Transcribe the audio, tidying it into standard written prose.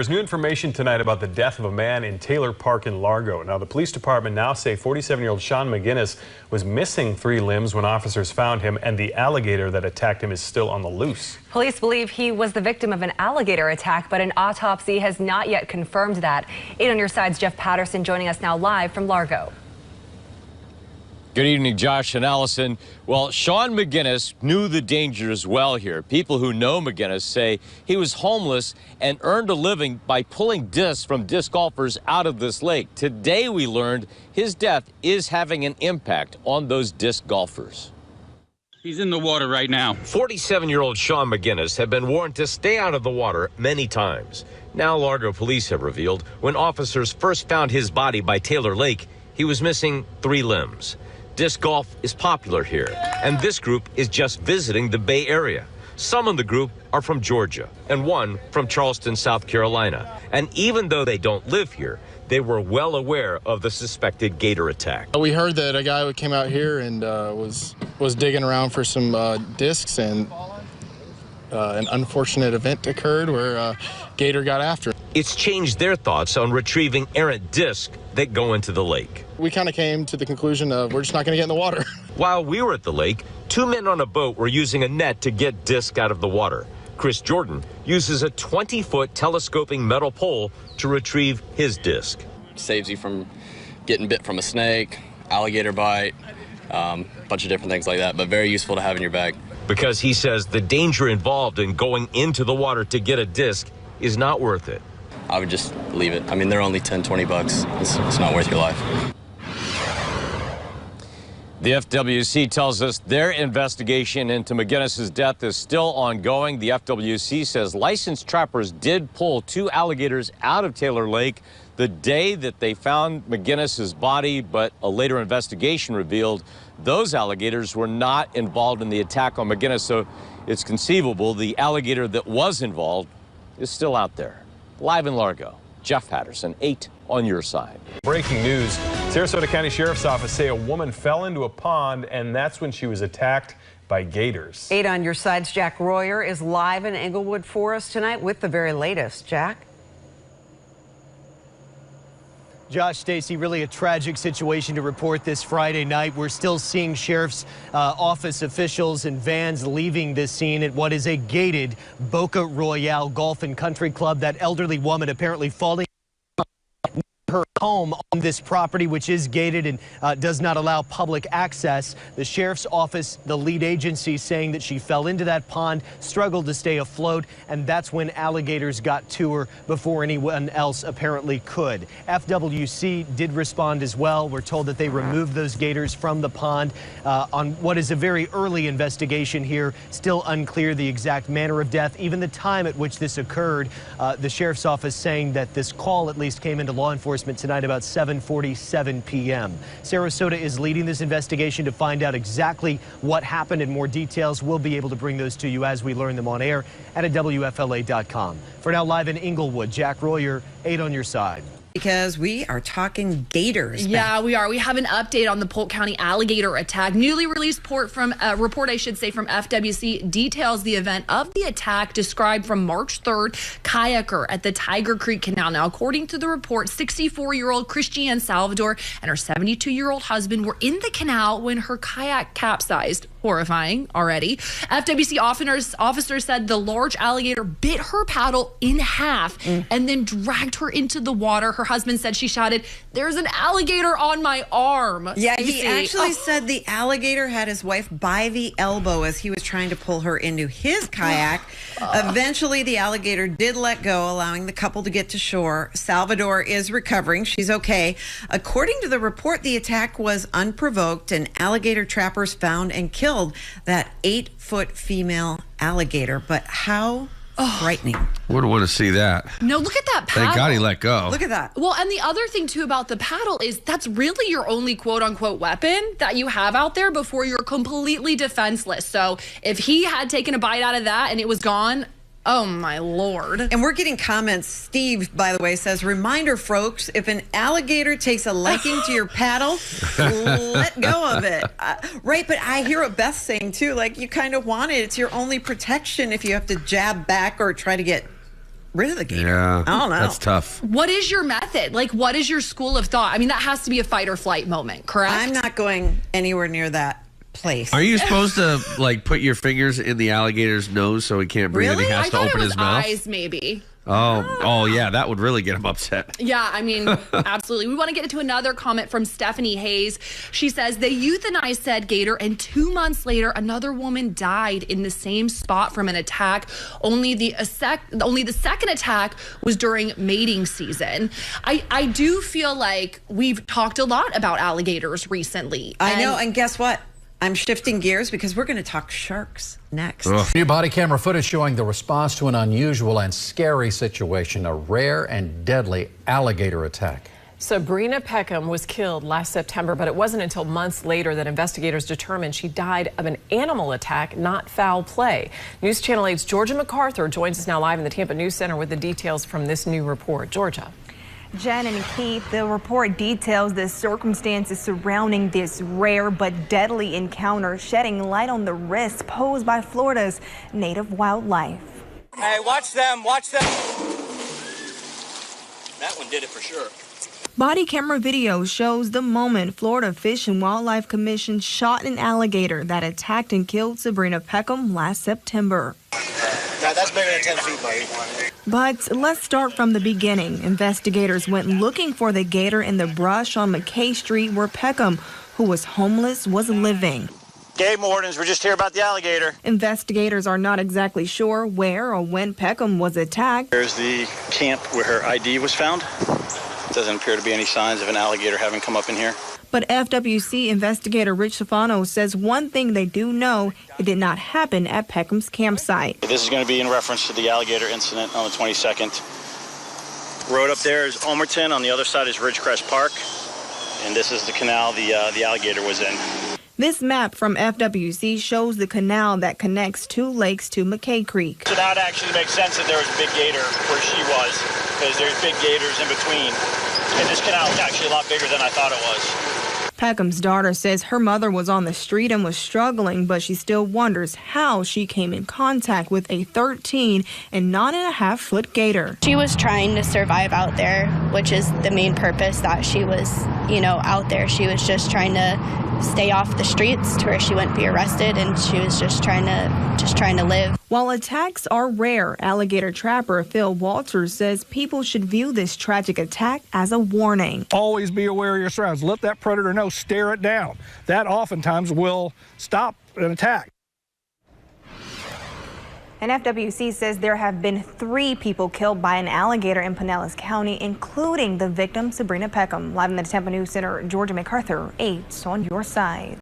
There's new information tonight about the death of a man in Taylor Park in Largo. Now, the police department now say 47-year-old Sean McGinnis was missing 3 limbs when officers found him, and the alligator that attacked him is still on the loose. Police believe he was the victim of an alligator attack, but an autopsy has not yet confirmed that. 8 on your side's Jeff Patterson joining us now live from Largo. Good evening, Josh and Allison. Well, Sean McGinnis knew the dangers well here. People who know McGinnis say he was homeless and earned a living by pulling discs from disc golfers out of this lake. Today we learned his death is having an impact on those disc golfers. He's in the water right now. 47-year-old Sean McGinnis had been warned to stay out of the water many times. Now Largo police have revealed when officers first found his body by Taylor Lake, he was missing 3 limbs. Disc golf is popular here, and this group is just visiting the Bay Area. Some in the group are from Georgia, and one from Charleston, South Carolina. And even though they don't live here, they were well aware of the suspected gator attack. We heard that a guy came out here and was digging around for some discs, and an unfortunate event occurred where a gator got after him. It's changed their thoughts on retrieving errant discs that go into the lake. We kind of came to the conclusion of we're just not going to get in the water. While we were at the lake, 2 men on a boat were using a net to get discs out of the water. Chris Jordan uses a 20-foot telescoping metal pole to retrieve his disc. Saves you from getting bit from a snake, alligator bite, a bunch of different things like that, but very useful to have in your bag. Because he says the danger involved in going into the water to get a disc is not worth it. I would just leave it. I mean, they're only 10, 20 bucks. It's not worth your life. The FWC tells us their investigation into McGinnis's death is still ongoing. The FWC says licensed trappers did pull 2 alligators out of Taylor Lake the day that they found McGinnis's body, but a later investigation revealed those alligators were not involved in the attack on McGinnis, so it's conceivable the alligator that was involved is still out there. Live in Largo, Jeff Patterson, 8 on your side. Breaking news, Sarasota County Sheriff's Office say a woman fell into a pond, and that's when she was attacked by gators. 8 on your side's Jack Royer is live in Englewood for us tonight with the very latest. Jack? Josh, Stacy, really a tragic situation to report this Friday night. We're still seeing Sheriff's Office officials and vans leaving this scene at what is a gated Boca Royale Golf and Country Club. That elderly woman apparently falling her home on this property, which is gated and does not allow public access. The Sheriff's Office, the lead agency, saying that she fell into that pond, struggled to stay afloat, and that's when alligators got to her before anyone else apparently could. FWC did respond as well. We're told that they removed those gators from the pond on what is a very early investigation here. Still unclear the exact manner of death, even the time at which this occurred. The Sheriff's Office saying that this call at least came into law enforcement tonight about 7:47 p.m. Sarasota is leading this investigation to find out exactly what happened, and more details. We'll be able to bring those to you as we learn them on air and at WFLA.com. For now, live in Englewood, Jack Royer, 8 on your side. Because we are talking gators. Yeah, we are. We have an update on the Polk County alligator attack. Newly released report from FWC details the event of the attack described from March 3rd, kayaker at the Tiger Creek Canal. Now, according to the report, 64-year-old Christiane Salvador and her 72-year-old husband were in the canal when her kayak capsized. Horrifying already. FWC officers said the large alligator bit her paddle in half and then dragged her into the water. Her husband said she shouted, "There's an alligator on my arm." Yeah, he actually said the alligator had his wife by the elbow as he was trying to pull her into his kayak. Eventually, the alligator did let go, allowing the couple to get to shore. Salvador is recovering. She's okay. According to the report, the attack was unprovoked, and alligator trappers found and killed that 8-foot female alligator. But how frightening. Wouldn't want to see that. No, look at that paddle. Thank God he let go. Look at that. Well, and the other thing, too, about the paddle is that's really your only quote-unquote weapon that you have out there before you're completely defenseless. So if he had taken a bite out of that and it was gone, oh, my Lord. And we're getting comments. Steve, by the way, says, reminder, folks, if an alligator takes a liking to your paddle, let go of it. Right, but I hear what Beth's saying, too. Like, you kind of want it. It's your only protection if you have to jab back or try to get rid of the gator. Yeah, I don't know. that's tough. What is your method? Like, what is your school of thought? I mean, that has to be a fight or flight moment, correct? I'm not going anywhere near that place. Are you supposed to like put your fingers in the alligator's nose so he can't breathe and he has I to thought open it was his mouth? eyes, maybe. Oh, yeah, that would really get him upset. Yeah, I mean, absolutely. We want to get into another comment from Stephanie Hayes. She says they euthanized said gator, and 2 months later, another woman died in the same spot from an attack. Only the second attack was during mating season. I do feel like we've talked a lot about alligators recently. I know, and guess what? I'm shifting gears because we're going to talk sharks next. New body camera footage showing the response to an unusual and scary situation, a rare and deadly alligator attack. Sabrina Peckham was killed last September, but it wasn't until months later that investigators determined she died of an animal attack, not foul play. News Channel 8's Georgia MacArthur joins us now live in the Tampa News Center with the details from this new report. Georgia. Jen and Keith, the report details the circumstances surrounding this rare but deadly encounter, shedding light on the risks posed by Florida's native wildlife. Hey, watch them, watch them. That one did it for sure. Body camera video shows the moment Florida Fish and Wildlife Commission shot an alligator that attacked and killed Sabrina Peckham last September. That's bigger than 10 feet, buddy. But let's start from the beginning. Investigators went looking for the gator in the brush on McKay Street where Peckham, who was homeless, was living. Game wardens, we're just here about the alligator. Investigators are not exactly sure where or when Peckham was attacked. There's the camp where her ID was found. Doesn't appear to be any signs of an alligator having come up in here. But FWC investigator Rich Stefano says one thing they do know, it did not happen at Peckham's campsite. This is going to be in reference to the alligator incident on the 22nd. Road up there is Omerton. On the other side is Ridgecrest Park. And this is the canal the alligator was in. This map from FWC shows the canal that connects two lakes to McKay Creek. So that actually makes sense that there was a big gator where she was, because there's big gators in between. And this canal is actually a lot bigger than I thought it was. Peckham's daughter says her mother was on the street and was struggling, but she still wonders how she came in contact with a 13 and 9.5 foot gator. She was trying to survive out there, which is the main purpose that she was, out there. She was just trying to stay off the streets to where she wouldn't be arrested, and she was just trying to live. While attacks are rare, alligator trapper Phil Walters says people should view this tragic attack as a warning. Always be aware of your surroundings. Let that predator know, stare it down. That oftentimes will stop an attack. And FWC says there have been 3 people killed by an alligator in Pinellas County, including the victim, Sabrina Peckham. Live in the Tampa News Center, Georgia MacArthur, 8 on your side.